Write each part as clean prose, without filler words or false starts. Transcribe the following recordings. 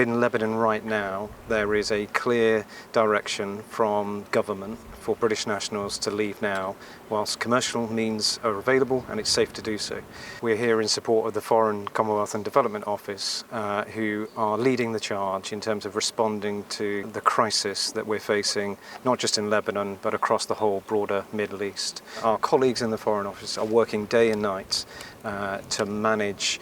In Lebanon right now, there is a clear direction from government for British nationals to leave now, whilst commercial means are available and it's safe to do so. We're here in support of the Foreign, Commonwealth and Development Office, who are leading the charge in terms of responding to the crisis that we're facing, not just in Lebanon, but across the whole broader Middle East. Our colleagues in the Foreign Office are working day and night to manage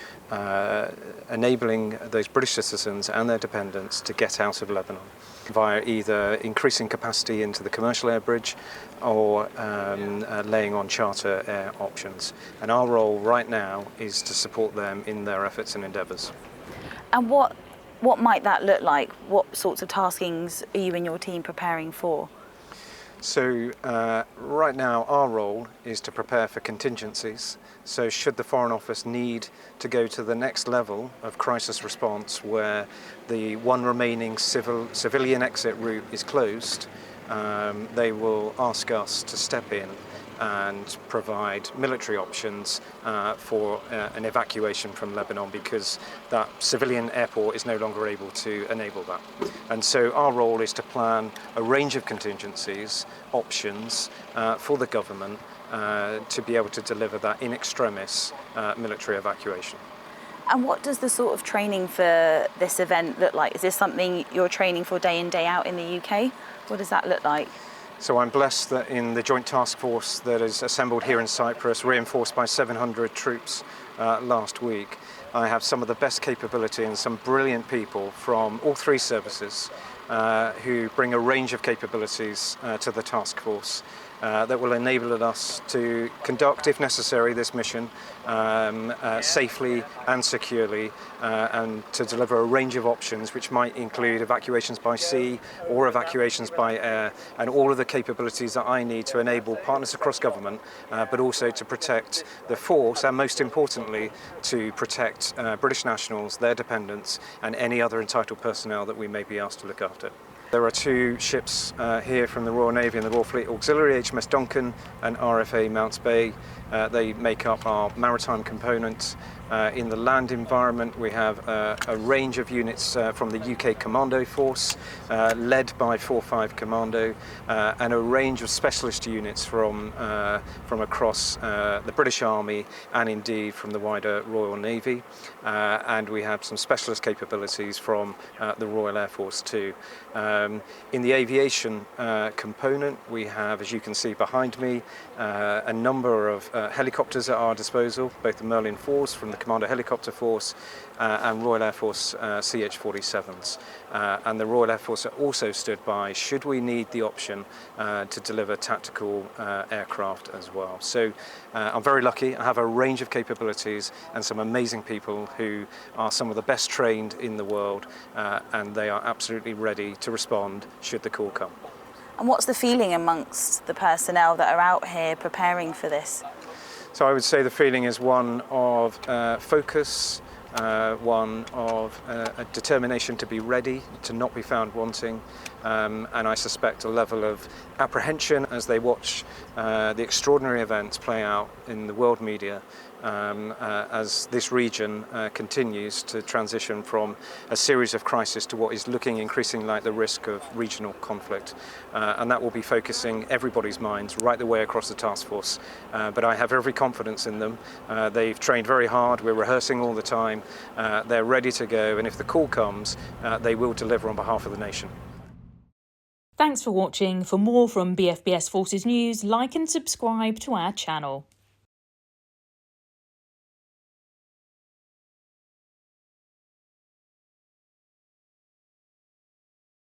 enabling those British citizens and their dependents to get out of Lebanon via either increasing capacity into the commercial air bridge or laying on charter air options. And our role right now is to support them in their efforts and endeavours. And what might that look like? What sorts of taskings are you and your team preparing for? So right now our role is to prepare for contingencies. So should the Foreign Office need to go to the next level of crisis response where the one remaining civilian exit route is closed, they will ask us to step in and provide military options for an evacuation from Lebanon, because that civilian airport is no longer able to enable that. And so our role is to plan a range of contingencies, options for the government to be able to deliver that in extremis military evacuation. And what does the sort of training for this event look like? Is this something you're training for day in, day out in the UK? What does that look like? So I'm blessed that in the joint task force that is assembled here in Cyprus, reinforced by 700 troops last week, I have some of the best capability and some brilliant people from all three services who bring a range of capabilities to the task force that will enable us to conduct, if necessary, this mission safely and securely, and to deliver a range of options which might include evacuations by sea or evacuations by air, and all of the capabilities that I need to enable partners across government, but also to protect the force, and most importantly to protect British nationals, their dependents and any other entitled personnel that we may be asked to look after. There are two ships here from the Royal Navy and the Royal Fleet Auxiliary, HMS Duncan and RFA Mounts Bay. They make up our maritime component. In the land environment, we have a range of units from the UK Commando Force, led by 4-5 Commando, and a range of specialist units from across the British Army and indeed from the wider Royal Navy. And we have some specialist capabilities from the Royal Air Force too. In the aviation component, we have, as you can see behind me, a number of helicopters at our disposal, both the Merlin 4s from the Commander Helicopter Force and Royal Air Force CH-47s. And the Royal Air Force are also stood by should we need the option to deliver tactical aircraft as well. So I'm very lucky. I have a range of capabilities and some amazing people who are some of the best trained in the world, and they are absolutely ready to respond should the call come. And what's the feeling amongst the personnel that are out here preparing for this? So I would say the feeling is one of focus, one of a determination to be ready, to not be found wanting, and I suspect a level of apprehension as they watch the extraordinary events play out in the world media as this region continues to transition from a series of crises to what is looking increasingly like the risk of regional conflict. And that will be focusing everybody's minds right the way across the task force. But I have every confidence in them. They've trained very hard, we're rehearsing all the time, they're ready to go, and if the call comes, they will deliver on behalf of the nation. Thanks for watching. For more from BFBS Forces News, like and subscribe to our channel.